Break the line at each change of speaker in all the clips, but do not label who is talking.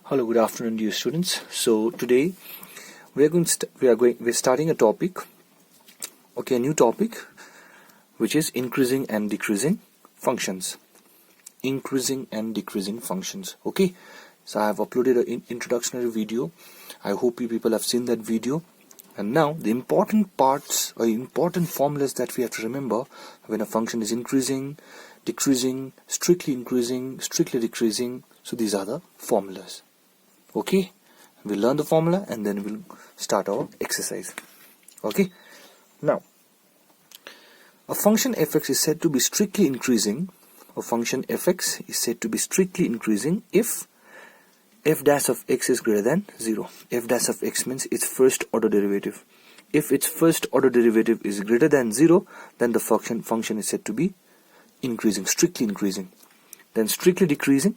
Hello, good afternoon, dear students. So today we're starting a topic, a new topic, which is increasing and decreasing functions. Increasing and decreasing functions. Okay, so I have uploaded an introductory video. I hope you people have seen that video. And now the important parts or important formulas that we have to remember when a function is increasing, decreasing, strictly increasing, strictly decreasing. So these are the formulas. Okay, we'll learn the formula and then we'll start our exercise. Okay, now a function fx is said to be strictly increasing. A function fx is said to be strictly increasing if f dash of x is greater than 0. F dash of x means its first order derivative. If its first order derivative is greater than 0, then the function is said to be increasing, strictly increasing. Then strictly decreasing,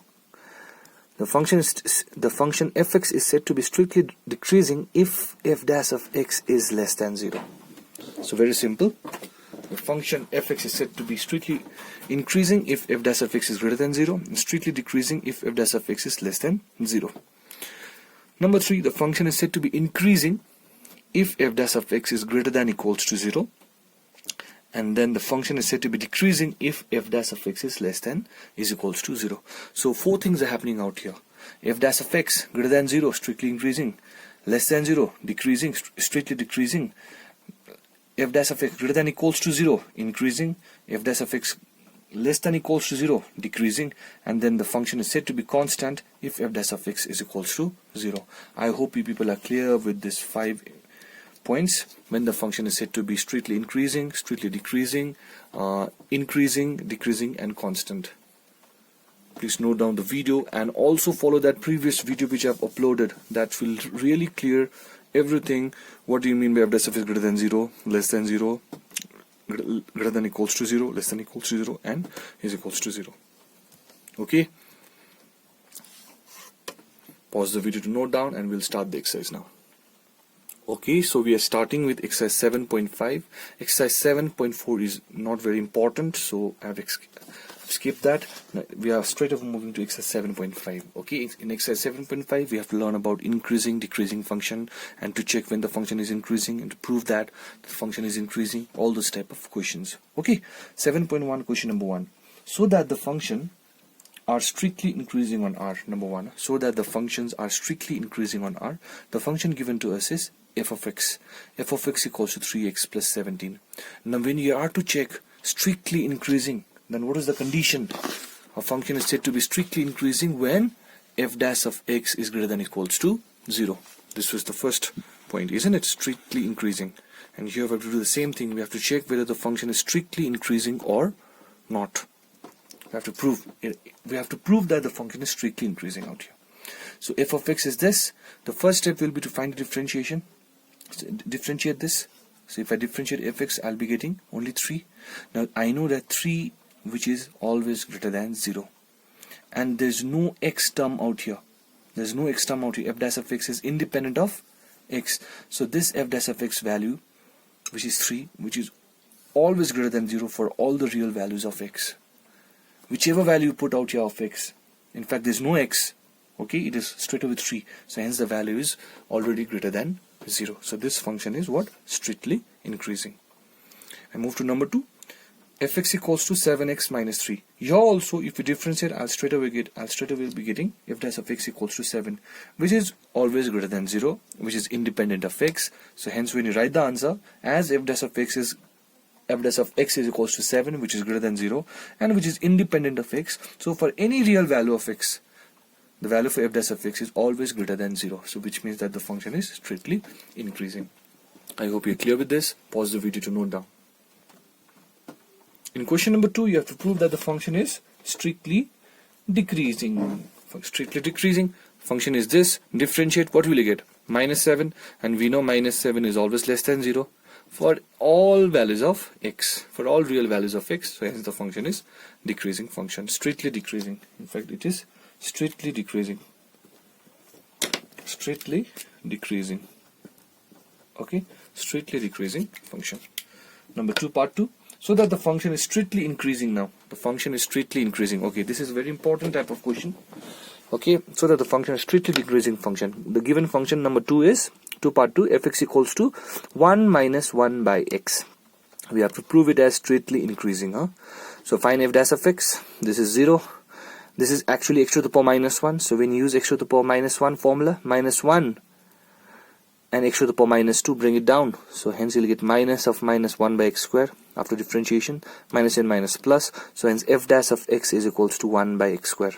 the function fx is said to be strictly decreasing if f dash of x is less than 0. So very simple. The function fx is said to be strictly increasing if f dash of x is greater than 0, and strictly decreasing if f dash of x is less than 0. Number 3, the function is said to be increasing if f dash of x is greater than equals to 0. And then the function is said to be decreasing if f dash of x is less than is equals to 0. So 4 things are happening out here. F dash of x greater than 0, strictly increasing. Less than 0, decreasing, strictly decreasing. F dash of x greater than equals to 0, increasing. F dash of x less than equals to 0, decreasing. And then the function is said to be constant if f dash of x is equals to 0. I hope you people are clear with this 5 points when the function is said to be strictly increasing, strictly decreasing, increasing, decreasing, and constant. Please note down the video and also follow that previous video which I have uploaded. That will really clear everything. What do you mean by f dash of x greater than 0, less than 0, greater than equals to 0, less than equals to 0, and is equals to 0. Okay. Pause the video to note down and we'll start the exercise now. Okay, so we are starting with exercise 7.5. Exercise 7.4 is not very important, so I have skipped that. Now we are straight away moving to exercise 7.5. Okay, in exercise 7.5 we have to learn about increasing, decreasing function, and to check when the function is increasing and to prove that the function is increasing, all those type of questions. Okay, 7.1 question number 1. So that the function are strictly increasing on R. Number 1. So that the functions are strictly increasing on R. The function given to us is f of x. F of x equals to 3x plus 17. Now when you are to check strictly increasing, then what is the condition? A function is said to be strictly increasing when f dash of x is greater than equals to 0. This was the first point, isn't it? Strictly increasing. And here we have to do the same thing. We have to check whether the function is strictly increasing or not. We have to prove that the function is strictly increasing out here. So f of x is this. The first step will be to find the differentiation. So differentiate this. So if I differentiate fx, I'll be getting only 3. Now I know that 3 which is always greater than 0. And there's no x term out here. There's no x term out here. F dash of x is independent of x. So this f dash of x value, which is 3, which is always greater than 0 for all the real values of x. Whichever value you put out here of x, in fact there's no x, okay, it is straight away 3, so hence the value is already greater than 0. So this function is what? Strictly increasing. I move to number 2. Fx equals to 7x minus 3. Here also if you differentiate, I'll straight away be getting f dash of x equals to 7, which is always greater than 0, which is independent of x. So hence when you write the answer, as f dash of x is equals to 7, which is greater than 0 and which is independent of x. So for any real value of x, the value for f dash of x is always greater than 0. So which means that the function is strictly increasing. I hope you're clear with this. Pause the video to note down. In question number 2, you have to prove that the function is strictly decreasing. Strictly decreasing. Function is this. Differentiate, what will you get? Minus 7, and we know minus 7 is always less than 0. For all values of x, for all real values of x, so hence the function is decreasing function, strictly decreasing. In fact, it is strictly decreasing. Strictly decreasing. Okay, strictly decreasing function. Number 2, part 2. So that the function is strictly increasing now. The function is strictly increasing. Okay, this is a very important type of question. Okay, so that the function is strictly decreasing function. The given function number 2 is, part 2, fx equals to 1 minus 1 by x. We have to prove it as straightly increasing. So find f dash of x. This is 0. This is actually x to the power minus 1. So when you use x to the power minus 1 formula, minus 1 and x to the power minus 2, bring it down. So hence you'll get minus of minus 1 by x square after differentiation, minus and minus plus. So hence f dash of x is equals to 1 by x square.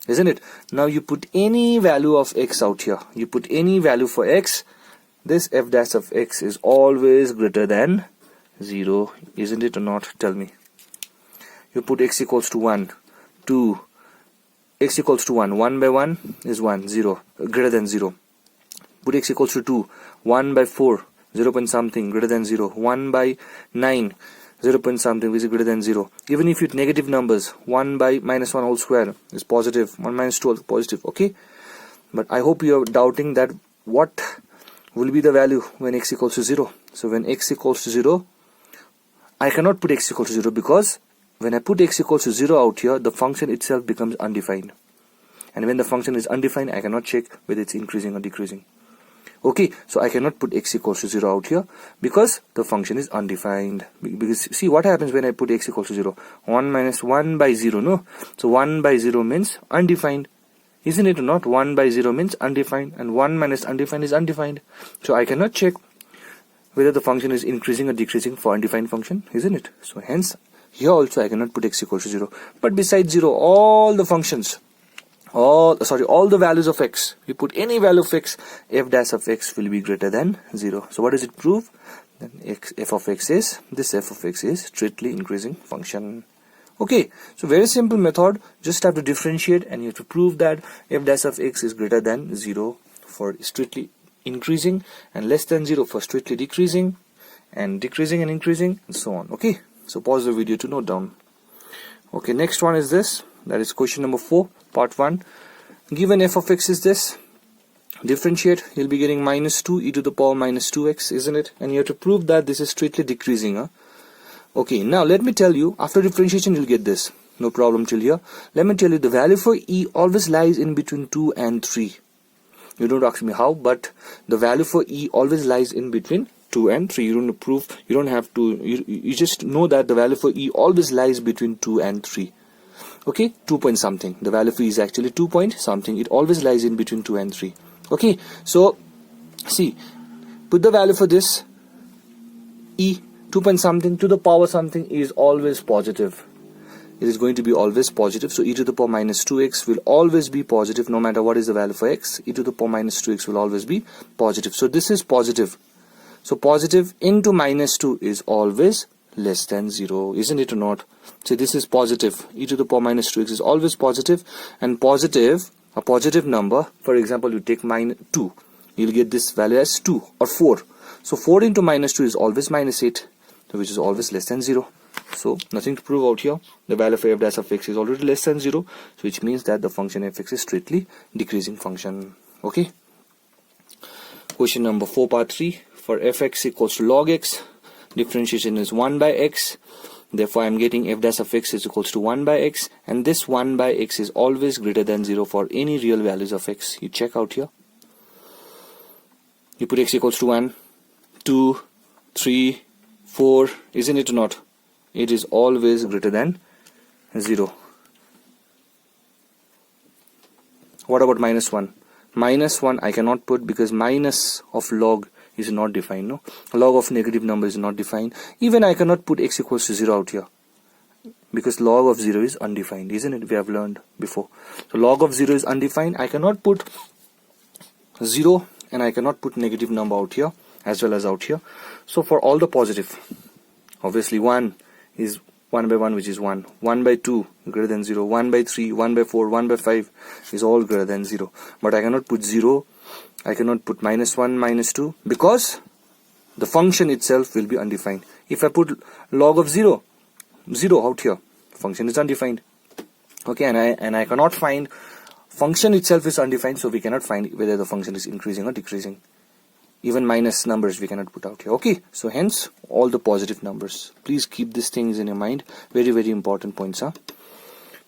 Isn't it? Now you put any value of x out here. You put any value for x. This f dash of x is always greater than 0. Isn't it or not? Tell me. You put x equals to 1, 2, x equals to 1. 1 by 1 is 1, 0, greater than 0. Put x equals to 2, 1 by 4, 0 point something, greater than 0. 1 by 9, 0 point something, which is greater than 0. Even if you negative numbers, 1 by minus 1 whole square is positive, 1 minus 2 is positive, okay? But I hope you are doubting that what will be the value when x equals to 0. So when x equals to 0, I cannot put x equals to 0 because when I put x equals to 0 out here, the function itself becomes undefined. And when the function is undefined, I cannot check whether it's increasing or decreasing. Okay, so I cannot put x equals to 0 out here because the function is undefined. Because see what happens when I put x equals to 0. 1 minus 1 by 0, no? So 1 by 0 means undefined. Isn't it or not? 1 by 0 means undefined, and 1 minus undefined is undefined. So I cannot check whether the function is increasing or decreasing for undefined function, isn't it? So hence, here also I cannot put x equals to 0. But besides 0, all the functions, all the values of x, you put any value of x, f dash of x will be greater than 0. So what does it prove? Then f of x is, this f of x is strictly increasing function. Okay, so very simple method, just have to differentiate and you have to prove that f dash of x is greater than 0 for strictly increasing and less than 0 for strictly decreasing, and decreasing and increasing, and so on. Okay, so pause the video to note down. Okay, next one is this, that is question number 4, part 1. Given f of x is this, differentiate, you'll be getting minus 2 e to the power minus 2x, isn't it? And you have to prove that this is strictly decreasing. Okay, now let me tell you, after differentiation you'll get this, no problem till here. Let me tell you, the value for e always lies in between 2 and 3. You don't ask me how, but the value for e always lies in between 2 and 3. You don't prove, you don't have to, you just know that the value for e always lies between 2 and 3. Okay, 2 point something. The value for e is actually 2 point something. It always lies in between 2 and 3. Okay, so see, put the value for this e, 2 point something to the power something is always positive. It is going to be always positive. So e to the power minus 2x will always be positive no matter what is the value for x. E to the power minus 2x will always be positive. So this is positive. So positive into minus 2 is always less than 0, isn't it or not? So this is positive. E to the power minus 2x is always positive, and positive, a positive number, for example, you take minus 2, you'll get this value as 2 or 4. So 4 into minus 2 is always minus 8, which is always less than 0. So nothing to prove out here. The value for f dash of x is already less than 0, so which means that the function fx is strictly decreasing function. Okay. Question number 4, part 3. For fx equals to log x, differentiation is 1 by x. Therefore, I am getting f dash of x is equals to 1 by x, and this 1 by x is always greater than 0 for any real values of x. You check out here. You put x equals to 1, 2, 3, 4, isn't it or not? It is always greater than 0. What about minus 1? Minus 1 I cannot put because minus of log is not defined, no? Log of negative number is not defined. Even I cannot put x equals to 0 out here because log of 0 is undefined, isn't it? We have learned before. So log of 0 is undefined. I cannot put 0 and I cannot put negative number out here as well as out here. So for all the positive, obviously 1 is 1 by 1, which is 1. 1 by 2 greater than 0. 1 by 3, 1 by 4, 1 by 5 is all greater than 0. But I cannot put 0. I cannot put minus 1, minus 2 because the function itself will be undefined. If I put log of 0 out here, function is undefined. Okay, and I cannot find, function itself is undefined, so we cannot find whether the function is increasing or decreasing. Even minus numbers we cannot put out here. Okay, so hence all the positive numbers. Please keep these things in your mind. Very, very important points.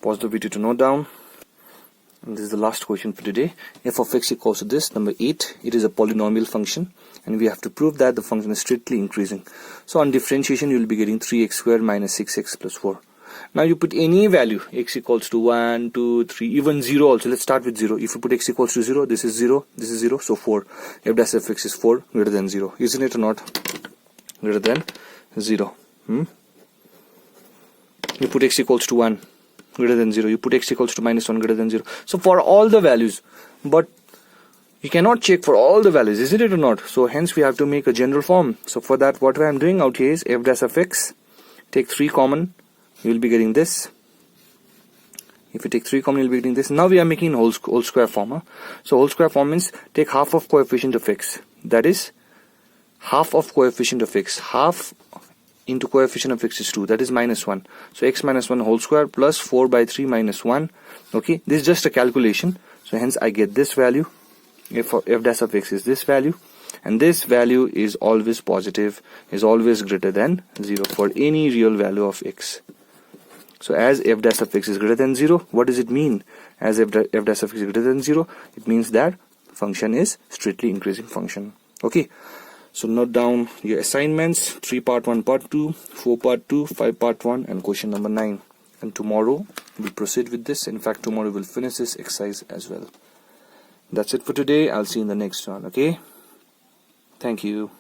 Pause the video to note down. And this is the last question for today. F of x equals to this, number 8. It is a polynomial function, and we have to prove that the function is strictly increasing. So on differentiation, you will be getting 3x squared minus 6x plus 4. Now you put any value, x equals to 1, 2, 3, even 0 also. Let's start with 0. If you put x equals to 0, this is 0, this is 0, so 4. F dash of x is 4 greater than 0. Isn't it or not? Greater than 0. You put x equals to 1 greater than 0. You put x equals to minus 1 greater than 0. So for all the values, but you cannot check for all the values, isn't it or not? So hence we have to make a general form. So for that, what I am doing out here is f dash of x, take 3 common, you will be getting this. If you take 3 common, you will be getting this. Now we are making whole square form. So whole square form means take half of coefficient of x. That is half of coefficient of x. Half into coefficient of x is 2. That is minus 1. So x minus 1 whole square plus 4 by 3 minus 1. Okay, this is just a calculation. So hence I get this value. F dash of x is this value. And this value is always positive, is always greater than 0 for any real value of x. So as f dash of x is greater than 0, what does it mean? As f dash of x is greater than 0, it means that function is strictly increasing function. Okay, so note down your assignments: 3 part 1 part 2, 4 part 2, 5 part 1, and question number 9. And tomorrow we'll proceed with this. In fact, tomorrow we'll finish this exercise as well. That's it for today. I'll see you in the next one. Okay, thank you.